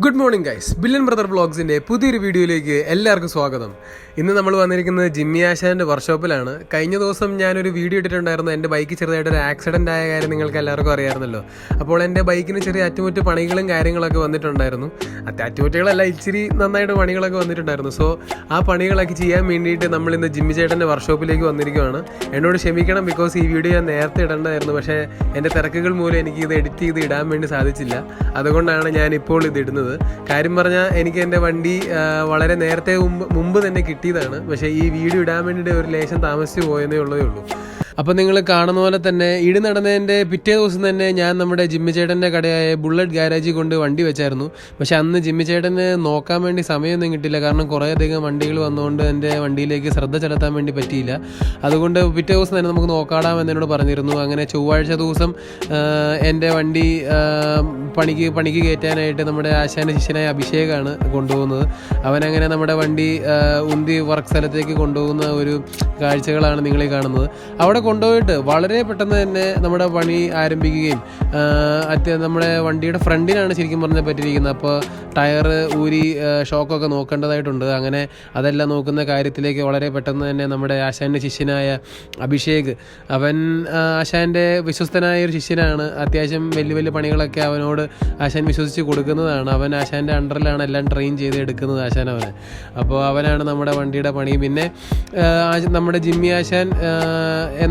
Good morning guys, billion brother വ്ളോഗ്സിൻ്റെ പുതിയൊരു വീഡിയോയിലേക്ക് എല്ലാവർക്കും സ്വാഗതം. ഇന്ന് നമ്മൾ വന്നിരിക്കുന്നത് ജിമ്മി ആശാൻ്റെ വർക്ക്ഷോപ്പിലാണ്. കഴിഞ്ഞ ദിവസം ഞാനൊരു വീഡിയോ ഇട്ടിട്ടുണ്ടായിരുന്നു. എൻ്റെ ബൈക്ക് ചെറുതായിട്ടൊരു ആക്സിഡൻ്റ് ആയ കാര്യം നിങ്ങൾക്ക് എല്ലാവർക്കും അറിയാമായിരുന്നല്ലോ. അപ്പോൾ എൻ്റെ ബൈക്കിന് ചെറിയ അറ്റുമുറ്റ് പണികളും കാര്യങ്ങളൊക്കെ വന്നിട്ടുണ്ടായിരുന്നു. അറ്റുമുറ്റുകളല്ല, ഇച്ചിരി നന്നായിട്ട് പണികളൊക്കെ വന്നിട്ടുണ്ടായിരുന്നു. സോ ആ പണികളൊക്കെ ചെയ്യാൻ വേണ്ടിയിട്ട് നമ്മളിന്ന് ജിമ്മി ചേട്ടൻ്റെ വർക്ക്ഷോപ്പിലേക്ക് വന്നിരിക്കുകയാണ്. എന്നോട് ക്ഷമിക്കണം, ബിക്കോസ് ഈ വീഡിയോ ഞാൻ നേരത്തെ ഇടേണ്ടതായിരുന്നു. പക്ഷേ എൻ്റെ തിരക്കുകൾ മൂലം എനിക്ക് ഇത് എഡിറ്റ് ചെയ്ത് ഇടാൻ വേണ്ടി സാധിച്ചില്ല. അതുകൊണ്ടാണ് ഞാനിപ്പോൾ ഇത് ഇടുന്നത്. കാര്യം പറഞ്ഞാൽ എനിക്ക് എൻ്റെ വണ്ടി വളരെ നേരത്തെ മുമ്പ് തന്നെ കിട്ടിയതാണ്. പക്ഷേ ഈ വീഡിയോ ഇടാൻ വേണ്ടിയിട്ട് ഒരു ലേശം താമസിച്ച് പോയെന്നേ ഉള്ളൂ. അപ്പോൾ നിങ്ങൾ കാണുന്ന പോലെ തന്നെ ഇടി നടന്നതിൻ്റെ പിറ്റേ ദിവസം തന്നെ ഞാൻ നമ്മുടെ ജിമ്മി ചേട്ടൻ്റെ കടയായ ബുള്ളറ്റ് ഗാരേജിൽ കൊണ്ട് വണ്ടി വെച്ചായിരുന്നു. പക്ഷെ അന്ന് ജിമ്മി ചേട്ടന് നോക്കാൻ വേണ്ടി സമയമൊന്നും കിട്ടില്ല. കാരണം കുറേയധികം വണ്ടികൾ വന്നുകൊണ്ട് എൻ്റെ വണ്ടിയിലേക്ക് ശ്രദ്ധ ചെലുത്താൻ വേണ്ടി പറ്റിയില്ല. അതുകൊണ്ട് പിറ്റേ ദിവസം തന്നെ നമുക്ക് നോക്കാടാമെന്ന് എന്നോട് പറഞ്ഞിരുന്നു. അങ്ങനെ ചൊവ്വാഴ്ച ദിവസം എൻ്റെ വണ്ടി പണിക്ക് കയറ്റാനായിട്ട് നമ്മുടെ ആശാൻ്റെ ശിഷ്യനായ അഭിഷേകാണ് കൊണ്ടുപോകുന്നത്. അവനങ്ങനെ നമ്മുടെ വണ്ടി ഉന്തി വർക്ക് സ്ഥലത്തേക്ക് കൊണ്ടുപോകുന്ന ഒരു കാഴ്ചകളാണ് നിങ്ങളീ കാണുന്നത്. അവിടെ കൊണ്ടുപോയിട്ട് വളരെ പെട്ടെന്ന് തന്നെ നമ്മുടെ പണി ആരംഭിക്കുകയും നമ്മുടെ വണ്ടിയുടെ ഫ്രണ്ടിനാണ് ശരിക്കും പറഞ്ഞാൽ പറ്റിയിരിക്കുന്നത്. അപ്പോൾ ടയർ ഊരി ഷോക്കൊക്കെ നോക്കേണ്ടതായിട്ടുണ്ട്. അങ്ങനെ അതെല്ലാം നോക്കുന്ന കാര്യത്തിലേക്ക് വളരെ പെട്ടെന്ന് തന്നെ നമ്മുടെ ആശാൻ്റെ ശിഷ്യനായ അഭിഷേക്, അവൻ ആശാൻ്റെ വിശ്വസ്തനായ ഒരു ശിഷ്യനാണ്. അത്യാവശ്യം വലിയ പണികളൊക്കെ അവനോട് ആശാൻ വിശ്വസിച്ച് കൊടുക്കുന്നതാണ്. അവൻ ആശാൻ്റെ അണ്ടറിലാണ് എല്ലാം ട്രെയിൻ ചെയ്ത് എടുക്കുന്നത് ആശാൻ അവനെ. അപ്പോൾ അവനാണ് നമ്മുടെ വണ്ടിയുടെ പണി. പിന്നെ നമ്മുടെ ജിമ്മി ആശാൻ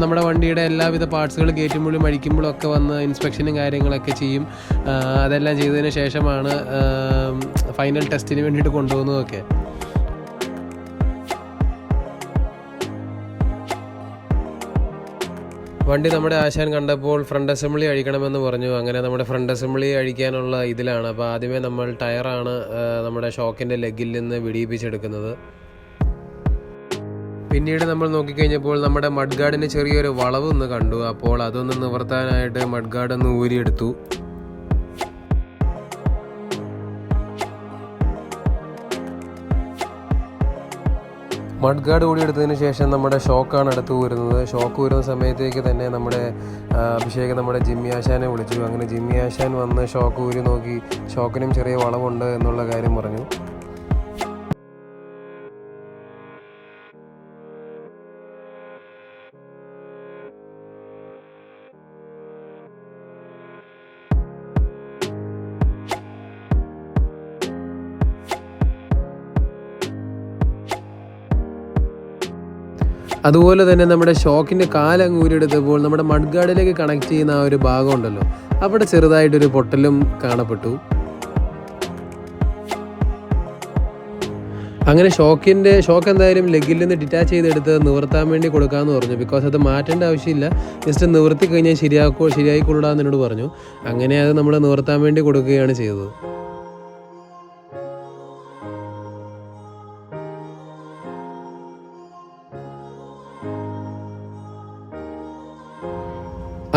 നമ്മുടെ വണ്ടിയുടെ എല്ലാവിധ പാർട്സുകൾ കയറ്റുമ്പോഴും അഴിക്കുമ്പോഴും ഒക്കെ വന്ന് ഇൻസ്പെക്ഷനും കാര്യങ്ങളൊക്കെ ചെയ്യും. അതെല്ലാം ചെയ്തതിന് ശേഷമാണ് ഫൈനൽ ടെസ്റ്റിന് വേണ്ടിയിട്ട് കൊണ്ടുപോകുന്നതൊക്കെ. വണ്ടി നമ്മുടെ ആശാൻ കണ്ടപ്പോൾ ഫ്രണ്ട് അസംബ്ലി അഴിക്കണമെന്ന് പറഞ്ഞു. അങ്ങനെ നമ്മുടെ ഫ്രണ്ട് അസംബ്ലി അഴിക്കാനുള്ള ഇതിലാണ്. അപ്പോൾ ആദ്യമേ നമ്മൾ ടയറാണ് നമ്മുടെ ഷോക്കിൻ്റെ ലെഗിൽ നിന്ന് വിടിയിപ്പിച്ചെടുക്കുന്നത്. പിന്നീട് നമ്മൾ നോക്കിക്കഴിഞ്ഞപ്പോൾ നമ്മുടെ മഡ് ഗാർഡിന് ചെറിയൊരു വളവ് ഒന്ന് കണ്ടു. അപ്പോൾ അതൊന്ന് നിവർത്താനായിട്ട് മഡ് ഗാർഡ് ഒന്ന് ഊരിയെടുത്തു. മഡ് ഗാർഡ് ഊരിയെടുത്തതിന് ശേഷം നമ്മുടെ ഷോക്കാണ് അടുത്ത് ഊരുന്നത്. ഷോക്ക് ഊരുന്ന സമയത്തേക്ക് തന്നെ നമ്മുടെ അഭിഷേക് നമ്മുടെ ജിമ്മി ആശാനെ വിളിച്ചു. അങ്ങനെ ജിമ്മി ആശാൻ വന്ന് ഷോക്ക് ഊരി നോക്കി. ഷോക്കിനും ചെറിയ വളവുണ്ട് എന്നുള്ള കാര്യം പറഞ്ഞു. അതുപോലെ തന്നെ നമ്മുടെ ഷോക്കിൻ്റെ കാലങ്ങ് ഊരിയെടുത്തപ്പോൾ നമ്മുടെ മഡ് ഗാർഡിലേക്ക് കണക്ട് ചെയ്യുന്ന ആ ഒരു ഭാഗം ഉണ്ടല്ലോ, അവിടെ ചെറുതായിട്ടൊരു പൊട്ടലും കാണപ്പെട്ടു. അങ്ങനെ ഷോക്ക് എന്തായാലും ലെഗിൽ നിന്ന് ഡിറ്റാച്ച് ചെയ്തെടുത്ത് നിവർത്താൻ വേണ്ടി കൊടുക്കാമെന്ന് പറഞ്ഞു. ബിക്കോസ് അത് മാറ്റേണ്ട ആവശ്യമില്ല, ജസ്റ്റ് നിവർത്തി കഴിഞ്ഞാൽ ശരിയായിക്കൊള്ളാമെന്ന് എന്നോട് പറഞ്ഞു. അങ്ങനെ അത് നമ്മൾ നിവർത്താൻ വേണ്ടി കൊടുക്കുകയാണ് ചെയ്തത്.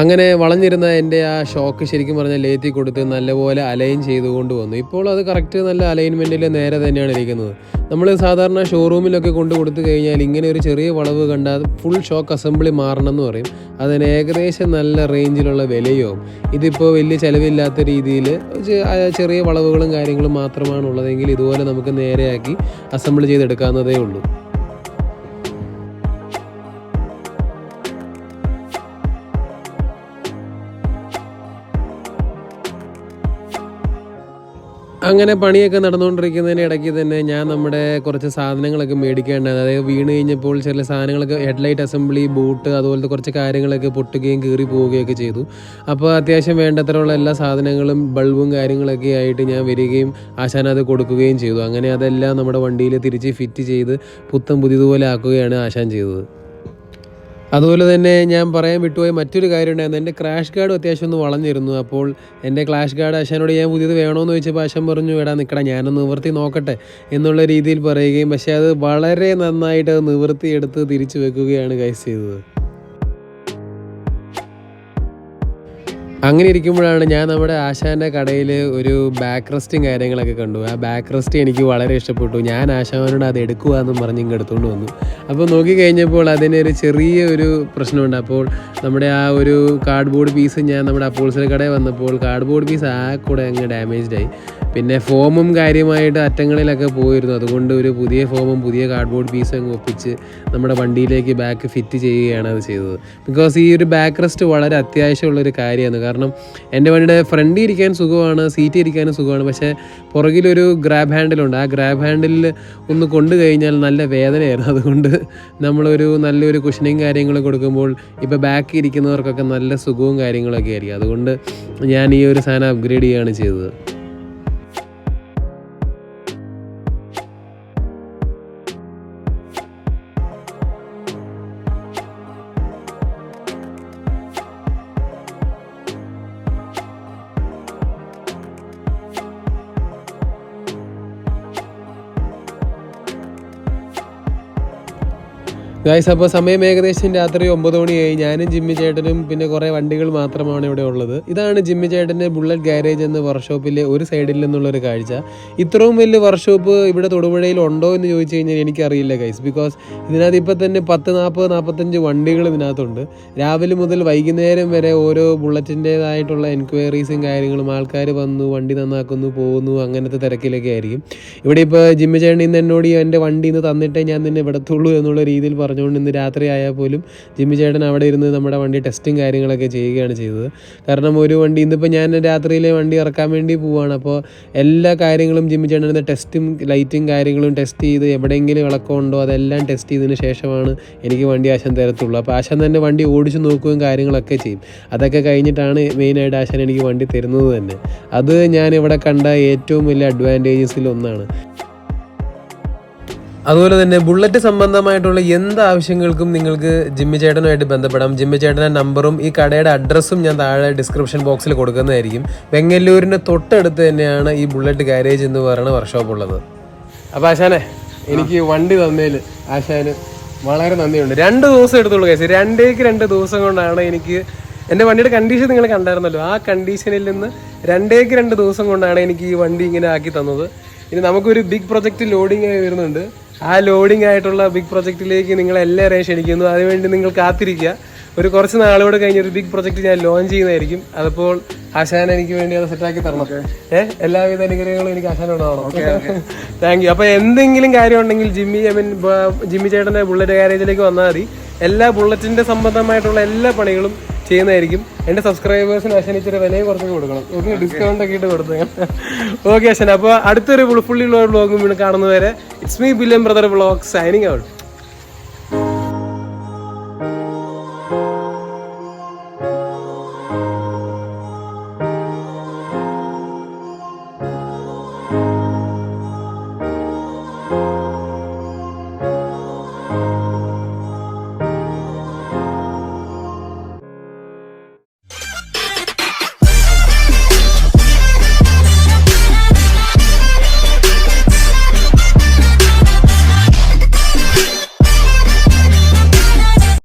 അങ്ങനെ വളഞ്ഞിരുന്ന എൻ്റെ ആ ഷോക്ക് ശരിക്കും പറഞ്ഞാൽ ലേത്തി കൊടുത്ത് നല്ലപോലെ അലൈൻ ചെയ്തുകൊണ്ട് വന്നു. ഇപ്പോൾ അത് കറക്റ്റ് നല്ല അലൈൻമെൻറ്റിൽ നേരെ തന്നെയാണ് ഇരിക്കുന്നത്. നമ്മൾ സാധാരണ ഷോറൂമിലൊക്കെ കൊടുത്തു കഴിഞ്ഞാൽ ഇങ്ങനെ ഒരു ചെറിയ വളവ് കണ്ടാൽ ഫുൾ ഷോക്ക് അസംബ്ലി മാറണം എന്ന് പറയും. അതിന് ഏകദേശം നല്ല റേഞ്ചിലുള്ള വിലയാവും. ഇതിപ്പോൾ വലിയ ചിലവില്ലാത്ത രീതിയിൽ ചെറിയ വളവുകളും കാര്യങ്ങളും മാത്രമാണ് ഉള്ളതെങ്കിൽ ഇതുപോലെ നമുക്ക് നേരെയാക്കി അസംബിൾ ചെയ്തെടുക്കാവുന്നതേ ഉള്ളൂ. അങ്ങനെ പണിയൊക്കെ നടന്നുകൊണ്ടിരിക്കുന്നതിന് ഇടയ്ക്ക് തന്നെ ഞാൻ നമ്മുടെ കുറച്ച് സാധനങ്ങളൊക്കെ മേടിക്കേണ്ടത്, അതായത് വീണ് കഴിഞ്ഞപ്പോൾ ചില സാധനങ്ങളൊക്കെ ഹെഡ്ലൈറ്റ് അസംബ്ലി, ബൂട്ട്, അതുപോലത്തെ കുറച്ച് കാര്യങ്ങളൊക്കെ പൊട്ടുകയും കീറി പോവുകയൊക്കെ ചെയ്തു. അപ്പോൾ അത്യാവശ്യം വേണ്ടത്രയുള്ള എല്ലാ സാധനങ്ങളും ബൾബും കാര്യങ്ങളൊക്കെ ആയിട്ട് ഞാൻ വരികയും ആശാൻ അത് കൊടുക്കുകയും ചെയ്തു. അങ്ങനെ അതെല്ലാം നമ്മുടെ വണ്ടിയിൽ തിരിച്ച് ഫിറ്റ് ചെയ്ത് പുതിയതുപോലെ ആക്കുകയാണ് ആശാൻ ചെയ്തത്. അതുപോലെ തന്നെ ഞാൻ പറയാൻ വിട്ടുപോയ മറ്റൊരു കാര്യം ഉണ്ടായിരുന്നു. എൻ്റെ ക്രാഷ് ഗാർഡും അത്യാവശ്യം ഒന്ന് വളഞ്ഞിരുന്നു. അപ്പോൾ എൻ്റെ ക്രാഷ് ഗാർഡ് ആശാനോട് ഞാൻ പുതിയത് വേണമെന്ന് ചോദിച്ചപ്പോൾ ആശാൻ പറഞ്ഞു, നിൽക്കടാ ഞാനൊന്ന് നിവർത്തി നോക്കട്ടെ എന്നുള്ള രീതിയിൽ പറയുകയും, പക്ഷേ അത് വളരെ നന്നായിട്ട് അത് നിവർത്തിയെടുത്ത് തിരിച്ചു വെക്കുകയാണ് ഗൈസ് ചെയ്തത്. അങ്ങനെ ഇരിക്കുമ്പോഴാണ് ഞാൻ നമ്മുടെ ആശാൻ്റെ കടയിൽ ഒരു ബാക്ക് റെസ്റ്റും കാര്യങ്ങളൊക്കെ കണ്ടു. ആ ബാക്ക് റെസ്റ്റ് എനിക്ക് വളരെ ഇഷ്ടപ്പെട്ടു. ഞാൻ ആശാനോട് അത് എടുക്കുകയെന്നും പറഞ്ഞ് ഇങ്ങ് എടുത്തുകൊണ്ട് വന്നു. അപ്പോൾ നോക്കിക്കഴിഞ്ഞപ്പോൾ അതിനൊരു ചെറിയൊരു പ്രശ്നമുണ്ട്. അപ്പോൾ നമ്മുടെ ആ ഒരു കാർഡ്ബോർഡ് പീസ് ഞാൻ നമ്മുടെ അപ്പോൾസറി കടയിൽ വന്നപ്പോൾ കാർഡ്ബോർഡ് പീസ് കൂടെ അങ്ങ് ഡാമേജ്ഡായി. പിന്നെ ഫോമും കാര്യമായിട്ട് അറ്റങ്ങളിലൊക്കെ പോയിരുന്നു. അതുകൊണ്ട് ഒരു പുതിയ ഫോമും പുതിയ കാർഡ്ബോർഡ് പീസും അങ്ങ് ഒപ്പിച്ച് നമ്മുടെ വണ്ടിയിലേക്ക് ബാക്ക് ഫിറ്റ് ചെയ്യുകയാണ് അത് ചെയ്തത്. ബിക്കോസ് ഈ ഒരു ബാക്ക് റെസ്റ്റ് വളരെ അത്യാവശ്യമുള്ളൊരു കാര്യമാണ്. കാരണം എൻ്റെ വണ്ടിയുടെ ഫ്രണ്ടിൽ ഇരിക്കാൻ സുഖമാണ്, സീറ്റ് ഇരിക്കാനും സുഖമാണ്. പക്ഷേ പുറകിലൊരു ഗ്രാബ് ഹാൻഡിലുണ്ട്. ആ ഗ്രാബ് ഹാൻഡിലിൽ ഒന്ന് കൊണ്ടു കഴിഞ്ഞാൽ നല്ല വേദനയായിരുന്നു. അതുകൊണ്ട് നമ്മളൊരു നല്ലൊരു കുഷനിങ് കാര്യങ്ങൾ കൊടുക്കുമ്പോൾ ഇപ്പോൾ ബാക്കിൽ ഇരിക്കുന്നവർക്കൊക്കെ നല്ല സുഖവും കാര്യങ്ങളൊക്കെ ആയിരിക്കും. അതുകൊണ്ട് ഞാൻ ഈ ഒരു സാധനം അപ്ഗ്രേഡ് ചെയ്യുകയാണ് ചെയ്തത്. ഗായ്സ്, അപ്പോൾ സമയം ഏകദേശം രാത്രി 9 മണിയായി. ഞാനും ജിമ്മി ചേട്ടനും പിന്നെ കുറേ വണ്ടികൾ മാത്രമാണ് ഇവിടെ ഉള്ളത്. ഇതാണ് ജിമ്മി ചേട്ടൻ്റെ ബുള്ളറ്റ് ഗാരേജ് എന്ന വർക്ക്ഷോപ്പിലെ ഒരു സൈഡിൽ നിന്നുള്ളൊരു കാഴ്ച. ഇത്രയും വലിയ വർക്ക്ഷോപ്പ് ഇവിടെ തൊടുപുഴയിൽ ഉണ്ടോ എന്ന് ചോദിച്ചു കഴിഞ്ഞാൽ എനിക്കറിയില്ല ഗൈസ്. ബിക്കോസ് ഇതിനകത്ത് ഇപ്പോൾ തന്നെ 40-45 വണ്ടികൾ ഇതിനകത്തുണ്ട്. രാവിലെ മുതൽ വൈകുന്നേരം വരെ ഓരോ ബുള്ളറ്റിൻ്റേതായിട്ടുള്ള എൻക്വയറീസും കാര്യങ്ങളും, ആൾക്കാർ വന്നു വണ്ടി നന്നാക്കുന്നു പോകുന്നു, അങ്ങനത്തെ തിരക്കിലൊക്കെ ആയിരിക്കും. ഇവിടെ ഇപ്പോൾ ജിമ്മി ചേട്ടൻ ഇന്ന് എന്നോട് എൻ്റെ വണ്ടി ഇന്ന് തന്നിട്ടേ ഞാൻ നിന്നെ വിടത്തുള്ളൂ എന്നുള്ള രീതിയിൽ പറഞ്ഞുകൊണ്ട് ഇന്ന് രാത്രി ആയാൽ പോലും ജിമ്മി ചേട്ടൻ അവിടെ ഇരുന്ന് നമ്മുടെ വണ്ടി ടെസ്റ്റും കാര്യങ്ങളൊക്കെ ചെയ്യുകയാണ് ചെയ്തത്. കാരണം ഒരു വണ്ടി ഇന്നിപ്പോൾ ഞാൻ രാത്രിയിലെ വണ്ടി ഇറക്കാൻ വേണ്ടി പോവുകയാണ്. അപ്പോൾ എല്ലാ കാര്യങ്ങളും ജിമ്മി ചേട്ടൻ ടെസ്റ്റും ലൈറ്റും കാര്യങ്ങളും ടെസ്റ്റ് ചെയ്ത് എവിടെയെങ്കിലും ഇളക്കമുണ്ടോ അതെല്ലാം ടെസ്റ്റ് ചെയ്തതിന് ശേഷമാണ് എനിക്ക് വണ്ടി ആശാൻ തരത്തുള്ളൂ. അപ്പോൾ ആശാൻ തന്നെ വണ്ടി ഓടിച്ച് നോക്കുകയും കാര്യങ്ങളൊക്കെ ചെയ്യും. അതൊക്കെ കഴിഞ്ഞിട്ടാണ് മെയിനായിട്ട് ആശാൻ എനിക്ക് വണ്ടി തരുന്നത് തന്നെ. അത് ഞാൻ ഇവിടെ കണ്ട ഏറ്റവും വലിയ അഡ്വാൻറ്റേജസിൽ ഒന്നാണ്. അതുപോലെ തന്നെ ബുള്ളറ്റ് സംബന്ധമായിട്ടുള്ള എന്ത് ആവശ്യങ്ങൾക്കും നിങ്ങൾക്ക് ജിമ്മി ചേട്ടനുമായിട്ട് ബന്ധപ്പെടാം. ജിമ്മി ചേട്ടൻ്റെ നമ്പറും ഈ കടയുടെ അഡ്രസ്സും ഞാൻ താഴെ ഡിസ്ക്രിപ്ഷൻ ബോക്സിൽ കൊടുക്കുന്നതായിരിക്കും. വെങ്ങല്ലൂരിൻ്റെ തൊട്ടടുത്ത് തന്നെയാണ് ഈ ബുള്ളറ്റ് ഗാരേജ് എന്ന് പറയുന്ന വർക്ക്ഷോപ്പ് ഉള്ളത്. അപ്പോൾ ആശാനെ, എനിക്ക് വണ്ടി തന്നതിൽ ആശാന് വളരെ നന്ദിയുണ്ട്. 2 ദിവസം എടുത്തുള്ളൂ കേസ്. 2 ദിവസം കൊണ്ടാണ് എനിക്ക് എൻ്റെ വണ്ടിയുടെ കണ്ടീഷൻ നിങ്ങൾ കണ്ടായിരുന്നല്ലോ. ആ കണ്ടീഷനിൽ നിന്ന് 2 ദിവസം കൊണ്ടാണ് എനിക്ക് ഈ വണ്ടി ഇങ്ങനെ ആക്കി തന്നത്. ഇനി നമുക്കൊരു ബിഗ് പ്രൊജക്റ്റ് ലോഡിങ് ആയി വരുന്നുണ്ട്. ആ ലോഡിങ് ആയിട്ടുള്ള ബിഗ് പ്രൊജക്റ്റിലേക്ക് നിങ്ങളെല്ലാവരെയും ക്ഷണിക്കുന്നു. അതിനുവേണ്ടി നിങ്ങൾ കാത്തിരിക്കുക. ഒരു കുറച്ച് നാളോട് കഴിഞ്ഞൊരു ബിഗ് പ്രൊജക്റ്റ് ഞാൻ ലോഞ്ച് ചെയ്യുന്നതായിരിക്കും. അതപ്പോൾ ആശാൻ എനിക്ക് വേണ്ടി അത് സെറ്റാക്കി തരണം. എല്ലാവിധ അനുഗ്രഹങ്ങളും എനിക്ക് ആശാനുണ്ടാവണം. Thank you. അപ്പോൾ എന്തെങ്കിലും കാര്യം ഉണ്ടെങ്കിൽ ജിമ്മി ചേട്ടൻ്റെ ബുള്ളറ്റ് ഗാരേജിലേക്ക് വന്നാൽ മതി. എല്ലാ ബുള്ളറ്റിൻ്റെ സംബന്ധമായിട്ടുള്ള എല്ലാ പണികളും ചെയ്യുന്നതായിരിക്കും. എൻ്റെ സബ്സ്ക്രൈബേഴ്സിന് ആശാൻ ഇച്ചിരി വിലയും കുറച്ചൊക്കെ കൊടുക്കണം. ഓക്കെ, ഡിസ്കൗണ്ട് ഒക്കെ ഇട്ട് കൊടുത്തു. ഓക്കെ ആശാൻ, അപ്പോൾ അടുത്തൊരു ഫുള്ളി വ്ളോഗും വീണ്ടും കാണുന്നവരെ it's me ബില്യൻ brother vlog signing out.